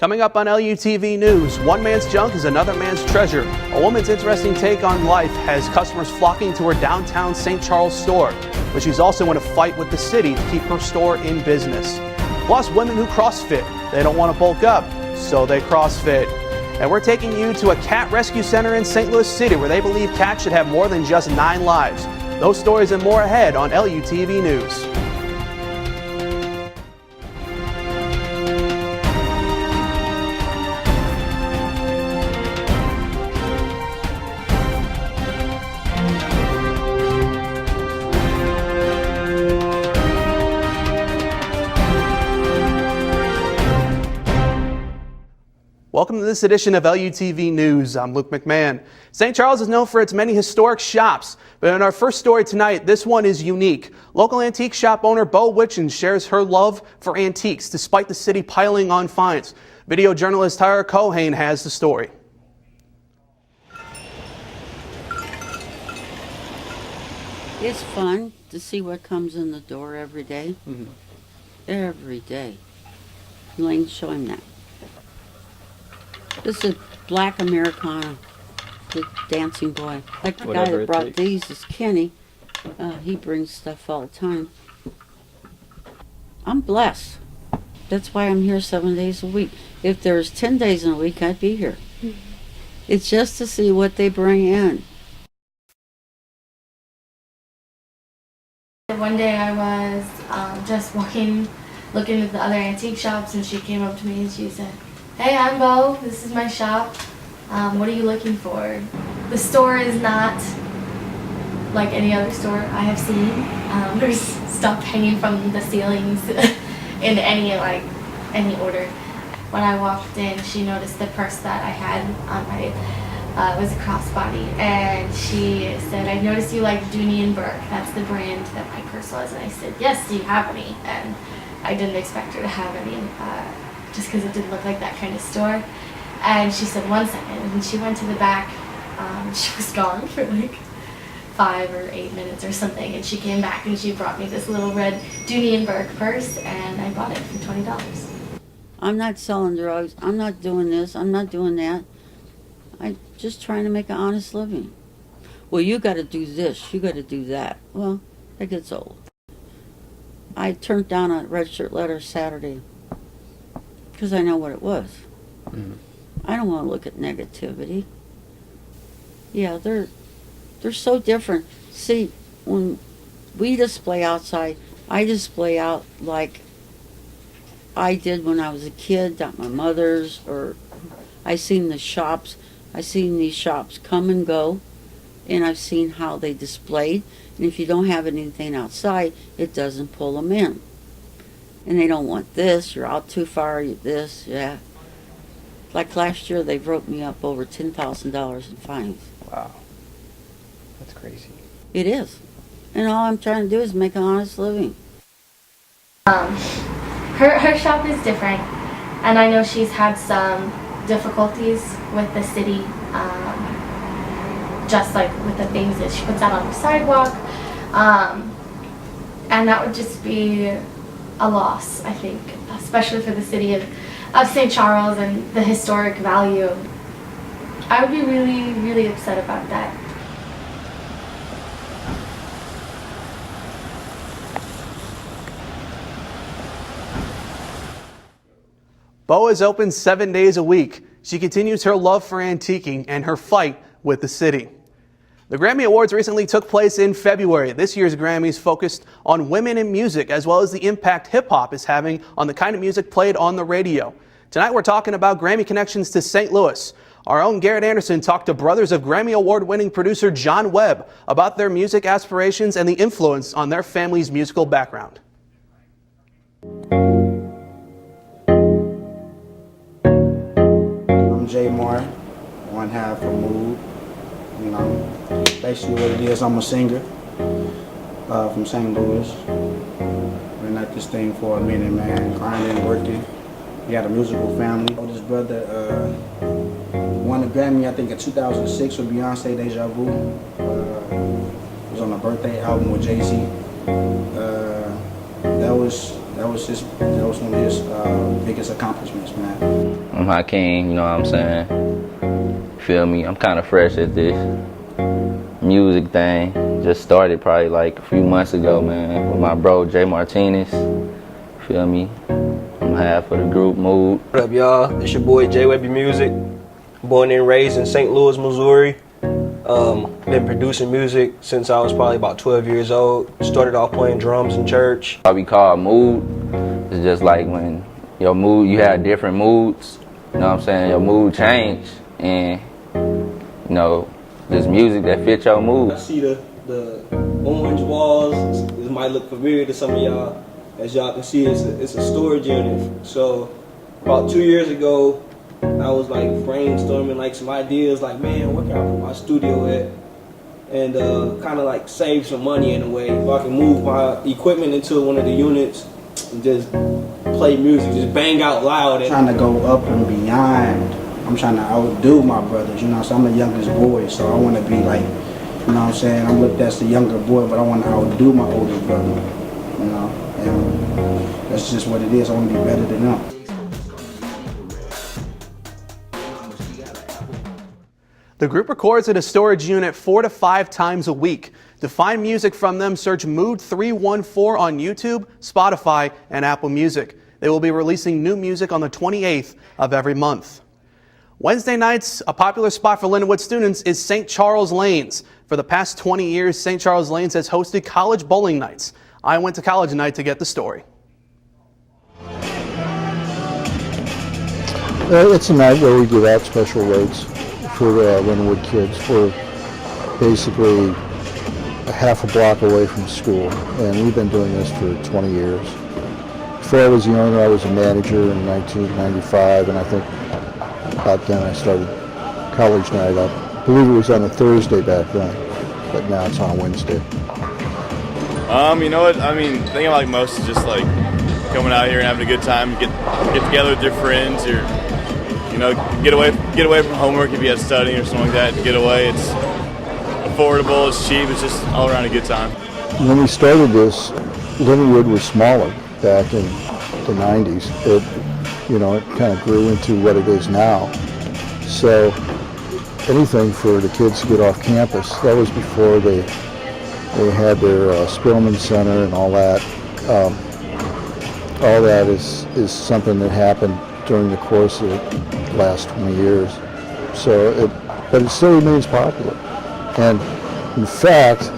Coming up on LUTV News, one man's junk is another man's treasure. A woman's interesting take on life has customers flocking to her downtown St. Charles store, but she's also in a fight with the city to keep her store in business. Plus, women who CrossFit, they don't want to bulk up, so they CrossFit. And we're taking you to a cat rescue center in St. Louis City where they believe cats should have more than just 9 lives. Those stories and more ahead on LUTV News. Welcome to this edition of LUTV News. I'm Luke McMahon. St. Charles is known for its many historic shops, but in our first story tonight, this one is unique. Local antique shop owner Bo Witchen shares her love for antiques despite the city piling on fines. Video journalist Tyra Cohane has the story. It's fun to see what comes in the door every day. Every day. Elaine's showing that. This is Black Americana, the dancing boy. Like the guy that brought these is Kenny. He brings stuff all the time. I'm blessed. That's why I'm here 7 days a week. If there's 10 days in a week, I'd be here. It's just to see what they bring in. One day I was just walking, looking at the other antique shops, and she came up to me and she said, "Hey, I'm Bo. This is my shop. What are you looking for?" The store is not like any other store I have seen. There's stuff hanging from the ceilings in any order. When I walked in, she noticed the purse that I had on my it was a crossbody, and she said, "I noticed you like Dooney and Burke. That's the brand that my purse was." And I said, "Yes, do you have any?" And I didn't expect her to have any. Just because it didn't look like that kind of store. And she said, "1 second," and she went to the back. She was gone for like 5 or 8 minutes or something, and she came back and she brought me this little red Dooney and Burke purse, and I bought it for $20. I'm not selling drugs. I'm not doing this. I'm not doing that. I'm just trying to make an honest living. Well, you got to do this. You got to do that. Well, that gets old. I turned down a red shirt letter Saturday because I know what it was. I don't want to look at negativity. Yeah, they're so different. See, when we display outside, I display out like I did when I was a kid, at my mother's, or I seen the shops. I seen these shops come and go, and I've seen how they displayed. And if you don't have anything outside, it doesn't pull them in. And they don't want this, you're out too far, this, yeah. Like last year, they wrote me up over $10,000 in fines. Wow, that's crazy. It is. And all I'm trying to do is make an honest living. Her shop is different, and I know she's had some difficulties with the city, just like with the things that she puts out on the sidewalk, and that would just be a loss, I think, especially for the city of St. Charles and the historic value. I would be really, really upset about that. Bo is open 7 days a week. She continues her love for antiquing and her fight with the city. The Grammy Awards recently took place in February. This year's Grammys focused on women in music, as well as the impact hip-hop is having on the kind of music played on the radio. Tonight we're talking about Grammy connections to St. Louis. Our own Garrett Anderson talked to brothers of Grammy Award-winning producer John Webb about their music aspirations and the influence on their family's musical background. I'm Jay Moore, one half of Mood. You know, basically what it is, I'm a singer from St. Louis. Been at this thing for a minute, man, grinding, working. We had a musical family. This brother won a Grammy, I think in 2006 with Beyonce, Deja Vu. Was on a birthday album with Jay-Z. That was one of his biggest accomplishments, man. I'm Hakeem, you know what I'm saying? Feel me? I'm kind of fresh at this music thing. Just started probably like a few months ago, man, with my bro Jay Martinez. Feel me? I'm half of the group Mood. What up, y'all? It's your boy Jay Webby Music. Born and raised in St. Louis, Missouri. Been producing music since I was probably about 12 years old. Started off playing drums in church. What we call mood is just like when your mood, you have different moods. You know what I'm saying? Your mood change, and you know, this music that fits your mood. I see the orange walls. This might look familiar to some of y'all. As y'all can see, it's a storage unit. So about 2 years ago, I was like brainstorming like some ideas, like, man, where can I put my studio at? And kind of like save some money in a way. If I can move my equipment into one of the units and just play music, just bang out loud. I'm trying to go up and beyond. I'm trying to outdo my brothers, you know, so I'm the youngest boy, so I want to be like, you know what I'm saying, I'm looked as the younger boy, but I want to outdo my older brother, you know, and that's just what it is. I want to be better than them. The group records at a storage unit 4 to 5 times a week. To find music from them, search Mood 314 on YouTube, Spotify, and Apple Music. They will be releasing new music on the 28th of every month. Wednesday nights, a popular spot for Lindenwood students is St. Charles Lanes. For the past 20 years, St. Charles Lanes has hosted college bowling nights. I went to college night to get the story. It's a night where we give out special rates for Lindenwood kids. We're basically a half a block away from school, and we've been doing this for 20 years. Before I was the owner, I was a manager in 1995, and I think about then I started college night. I believe it was on a Thursday back then, but now it's on a Wednesday. You know what? I mean, thinking like most is just like coming out here and having a good time, get together with your friends, or you know, get away from homework if you had studying or something like that. To get away, it's affordable, it's cheap, it's just all around a good time. When we started this, Lindenwood was smaller back in the 90s. It kind of grew into what it is now. So anything for the kids to get off campus, that was before they had their Spillman Center and all that. All that is something that happened during the course of the last 20 years. But it still remains popular. And in fact,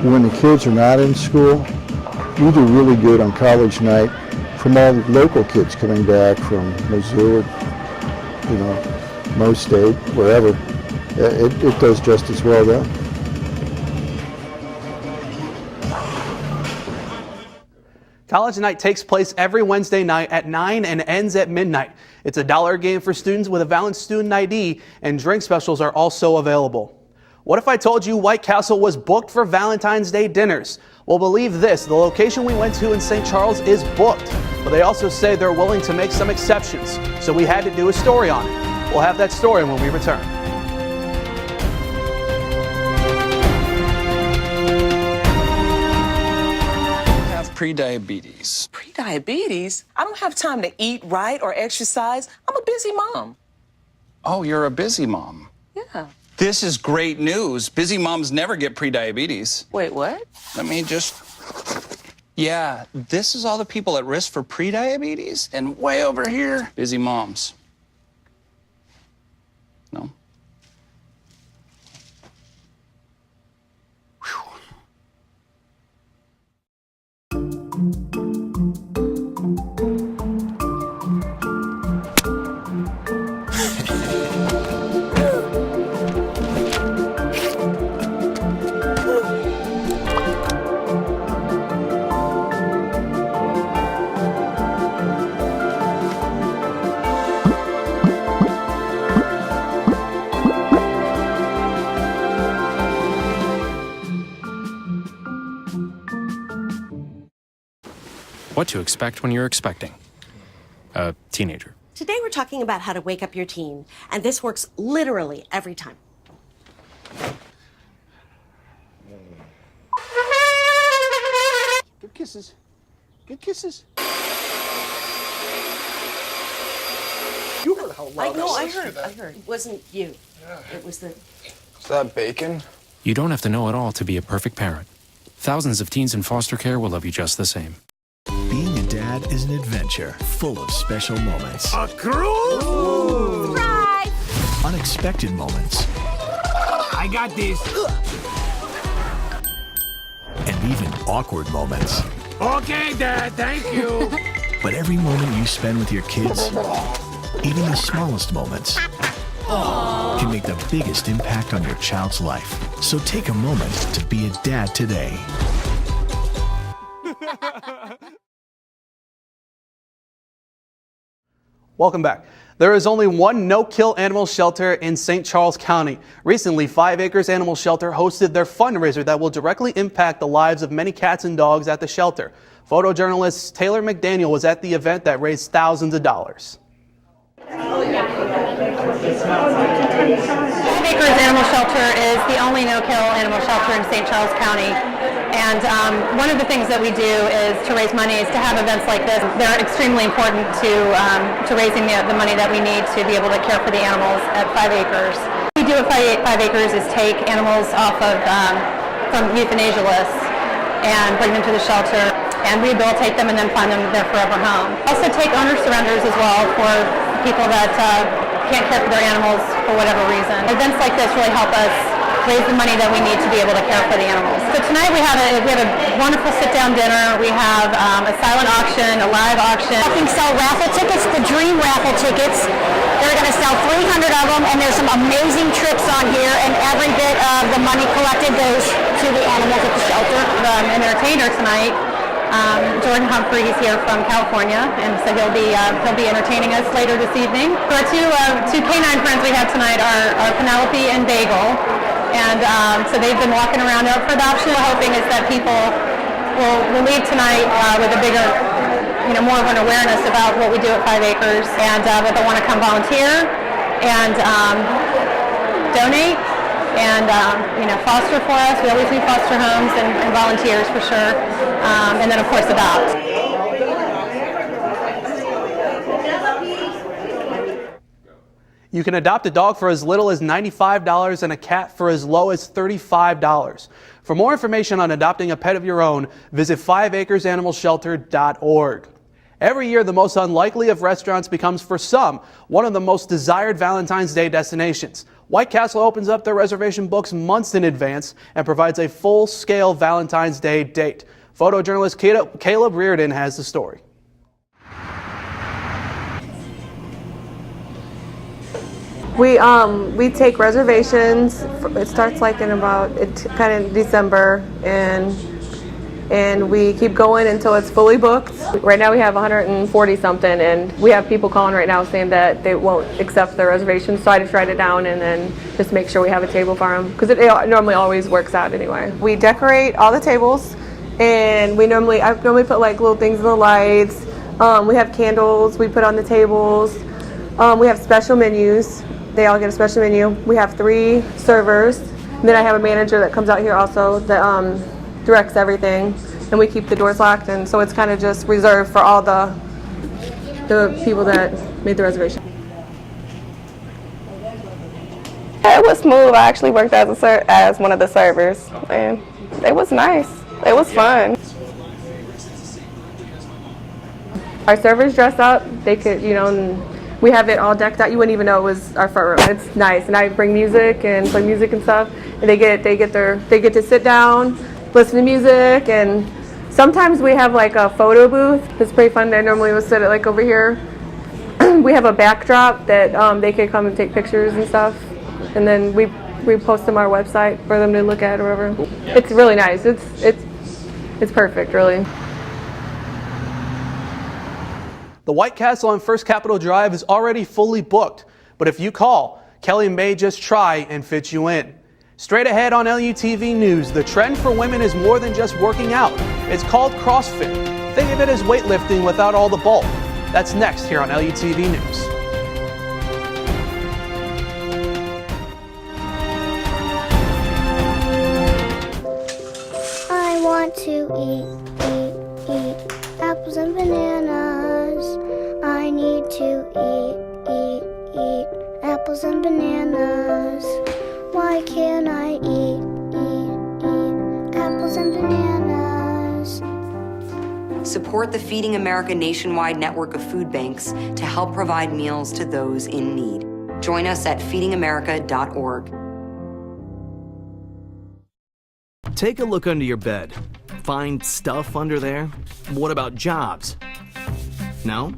when the kids are not in school, we do really good on college night from all the local kids coming back from Missouri, Mo State, wherever. It does just as well then. College night takes place every Wednesday night at 9 and ends at midnight. It's a $1 game for students with a valid student ID, and drink specials are also available. What if I told you White Castle was booked for Valentine's Day dinners? Well, believe this, the location we went to in St. Charles is booked, but they also say they're willing to make some exceptions, so we had to do a story on it. We'll have that story when we return. Pre-diabetes. Pre-diabetes? I don't have time to eat right or exercise. I'm a busy mom. Oh, you're a busy mom. Yeah. This is great news. Busy moms never get pre-diabetes. Wait, what? Let me just... Yeah, this is all the people at risk for pre-diabetes, and way over here, busy moms. No? What to expect when you're expecting a teenager. Today we're talking about how to wake up your teen, and this works literally every time. Good kisses. Good kisses. I know, I heard. It wasn't you. It was the... Is that bacon? You don't have to know it all to be a perfect parent. Thousands of teens in foster care will love you just the same. Being a dad is an adventure full of special moments. A cruise! Surprise! Unexpected moments. I got this. And even awkward moments. Okay, Dad, thank you. But every moment you spend with your kids, even the smallest moments, can make the biggest impact on your child's life. So take a moment to be a dad today. Welcome back. There is only one no-kill animal shelter in St. Charles County. Recently, 5 Acres Animal Shelter hosted their fundraiser that will directly impact the lives of many cats and dogs at the shelter. Photojournalist Taylor McDaniel was at the event that raised thousands of dollars. 5 Acres Animal Shelter is the only no-kill animal shelter in St. Charles County. And one of the things that we do is to raise money, is to have events like this. They're extremely important to raising the money that we need to be able to care for the animals at 5 Acres. What we do at 5 Acres is take animals off of from euthanasia lists and bring them to the shelter and rehabilitate them and then find them their forever home. Also take owner surrenders as well for people that can't care for their animals for whatever reason. Events like this really help us raise the money that we need to be able to care for the animals. So tonight we have a wonderful sit-down dinner. We have a silent auction, a live auction. Helping sell raffle tickets, the Dream raffle tickets. They're going to sell 300 of them, and there's some amazing trips on here, and every bit of the money collected goes to the animals at the shelter. An entertainer tonight, Jordan Humphrey, he's here from California, and so he'll be entertaining us later this evening. So our two canine friends we have tonight are Penelope and Bagel. And so they've been walking around out for adoption. We're hoping is that people will leave tonight with a bigger, more of an awareness about what we do at 5 Acres, and that they'll want to come volunteer and donate and foster for us. We always need foster homes and volunteers for sure, and then of course adopt. You can adopt a dog for as little as $95 and a cat for as low as $35. For more information on adopting a pet of your own, visit 5acresanimalshelter.org. Every year, the most unlikely of restaurants becomes, for some, one of the most desired Valentine's Day destinations. White Castle opens up their reservation books months in advance and provides a full-scale Valentine's Day date. Photojournalist Caleb Reardon has the story. We take reservations. It starts like in kind of December, and we keep going until it's fully booked. Right now we have 140 something, and we have people calling right now saying that they won't accept their reservations. So I just write it down and then just make sure we have a table for them, because it normally always works out anyway. We decorate all the tables, and I normally put like little things in the lights. We have candles we put on the tables. We have special menus. They all get a special menu. We have 3 servers. And then I have a manager that comes out here also that directs everything. And we keep the doors locked. And so it's kind of just reserved for all the people that made the reservation. It was smooth. I actually worked as one of the servers, and it was nice. It was fun. Our servers dress up. They could, we have it all decked out. You wouldn't even know it was our front room. It's nice, and I bring music and play music and stuff. And they get to sit down, listen to music, and sometimes we have like a photo booth. It's pretty fun. They normally will sit like over here. We have a backdrop that they can come and take pictures and stuff, and then we post them on our website for them to look at or whatever. It's really nice. It's perfect, really. The White Castle on First Capitol Drive is already fully booked, but if you call, Kelly may just try and fit you in. Straight ahead on LUTV News, the trend for women is more than just working out. It's called CrossFit. Think of it as weightlifting without all the bulk. That's next here on LUTV News. I want to eat apples and bananas. I need to eat apples and bananas. Why can't I eat apples and bananas? Support the Feeding America nationwide network of food banks to help provide meals to those in need. Join us at feedingamerica.org. Take a look under your bed. Find stuff under there? What about jobs? No?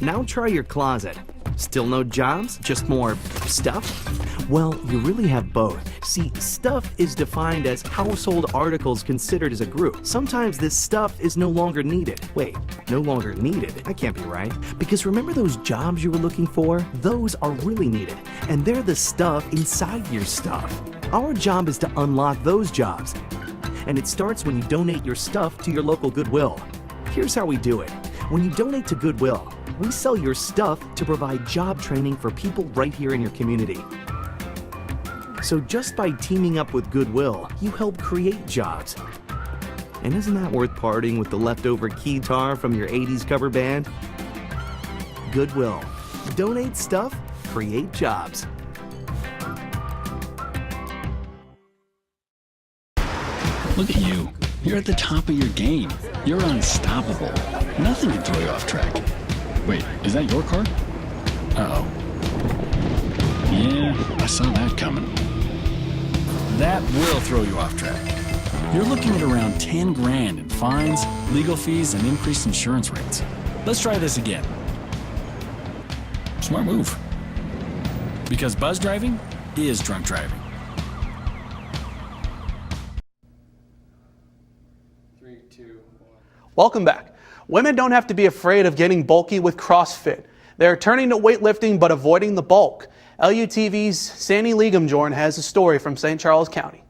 Now try your closet. Still no jobs? Just more stuff? Well, you really have both. See, stuff is defined as household articles considered as a group. Sometimes this stuff is no longer needed. Wait, no longer needed? That can't be right. Because remember those jobs you were looking for? Those are really needed. And they're the stuff inside your stuff. Our job is to unlock those jobs. And it starts when you donate your stuff to your local Goodwill. Here's how we do it. When you donate to Goodwill, we sell your stuff to provide job training for people right here in your community. So just by teaming up with Goodwill, you help create jobs. And isn't that worth parting with the leftover keytar from your 80s cover band? Goodwill. Donate stuff, create jobs. Look at you. You're at the top of your game. You're unstoppable. Nothing can throw you off track. Wait, is that your car? Uh-oh. Yeah, I saw that coming. That will throw you off track. You're looking at around 10 grand in fines, legal fees, and increased insurance rates. Let's try this again. Smart move. Because buzz driving is drunk driving. Welcome back. Women don't have to be afraid of getting bulky with CrossFit. They're turning to weightlifting but avoiding the bulk. LUTV's Sandy Liegamjorn has a story from St. Charles County.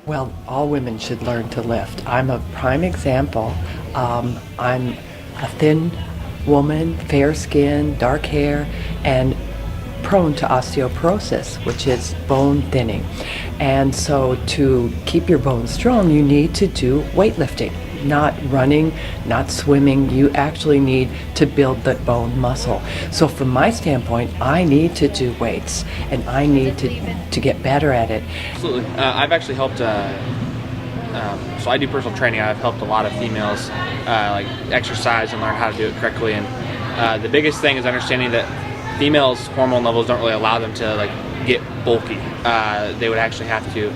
Well, all women should learn to lift. I'm a prime example. I'm a thin woman, fair skin, dark hair, and prone to osteoporosis, which is bone thinning. And so to keep your bones strong, you need to do weightlifting, not running, not swimming. You actually need to build the bone muscle. So from my standpoint, I need to do weights and I need to get better at it. Absolutely. I've actually helped, so I do personal training. I've helped a lot of females like exercise and learn how to do it correctly. And the biggest thing is understanding that females' hormone levels don't really allow them to like get bulky. They would actually have to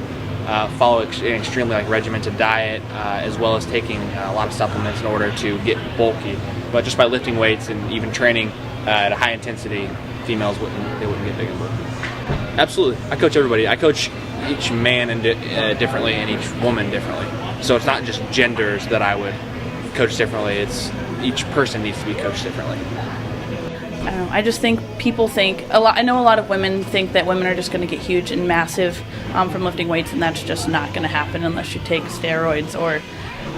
follow an extremely regimented diet, as well as taking a lot of supplements in order to get bulky. But just by lifting weights and even training at a high intensity, females wouldn't get big and bulky. Absolutely, I coach everybody. I coach each man differently and each woman differently. So it's not just genders that I would coach differently. It's each person needs to be coached differently. I don't know. I just think people think a lot. I know a lot of women think that women are just going to get huge and massive from lifting weights, and that's just not going to happen unless you take steroids or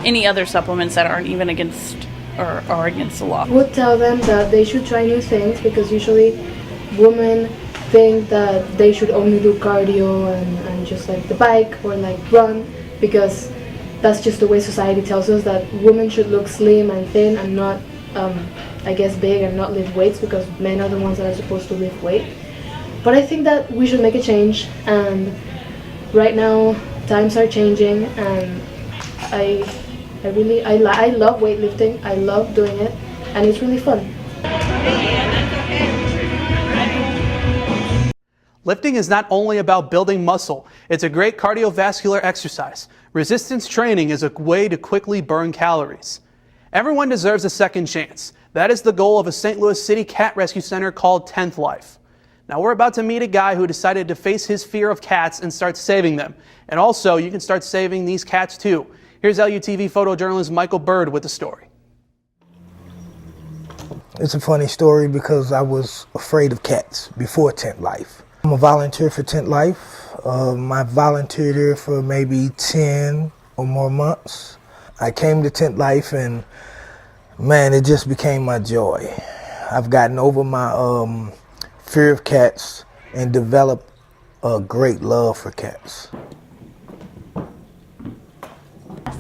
any other supplements that aren't even against or are against the law. I would tell them that they should try new things because usually women think that they should only do cardio and just like the bike or like run, because that's just the way society tells us that women should look slim and thin and not I guess big and not lift weights, because men are the ones that are supposed to lift weight. But I think that we should make a change, and right now times are changing, and I love weightlifting. I love doing it, and it's really fun. Lifting is not only about building muscle, it's a great cardiovascular exercise. Resistance training is a way to quickly burn calories. Everyone deserves a second chance. That is the goal of a St. Louis City cat rescue center called 10th Life. Now we're about to meet a guy who decided to face his fear of cats and start saving them. And also, you can start saving these cats too. Here's LUTV photojournalist Michael Bird with the story. It's a funny story because I was afraid of cats before 10th Life. I'm a volunteer for 10th Life. I volunteered there for maybe 10 or more months. I came to 10th Life and man, it just became my joy. I've gotten over my fear of cats and developed a great love for cats.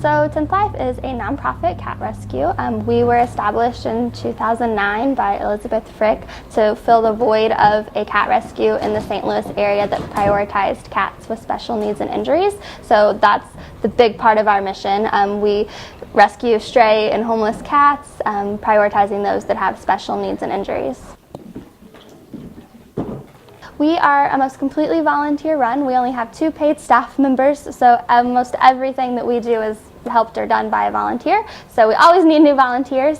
So 10th Life is a nonprofit cat rescue. We were established in 2009 by Elizabeth Frick to fill the void of a cat rescue in the St. Louis area that prioritized cats with special needs and injuries. So that's the big part of our mission. We rescue stray and homeless cats, prioritizing those that have special needs and injuries. We are almost completely volunteer run. We only have 2 paid staff members, so almost everything that we do is helped or done by a volunteer. So we always need new volunteers.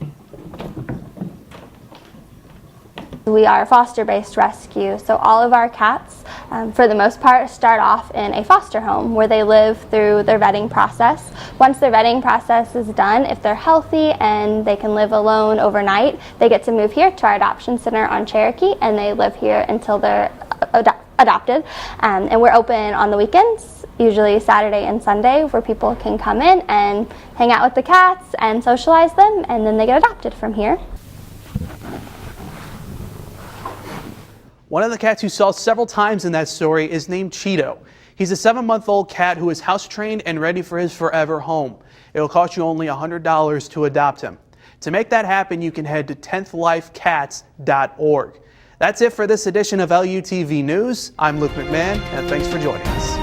We are a foster-based rescue, so all of our cats, for the most part, start off in a foster home where they live through their vetting process. Once their vetting process is done, if they're healthy and they can live alone overnight, they get to move here to our adoption center on Cherokee, and they live here until they're adopted. And we're open on the weekends, usually Saturday and Sunday, where people can come in and hang out with the cats and socialize them, and then they get adopted from here. One of the cats you saw several times in that story is named Cheeto. He's a 7-month-old cat who is house trained and ready for his forever home. It will cost you only $100 to adopt him. To make that happen, you can head to 10thlifecats.org. That's it for this edition of LUTV News. I'm Luke McMahon, and thanks for joining us.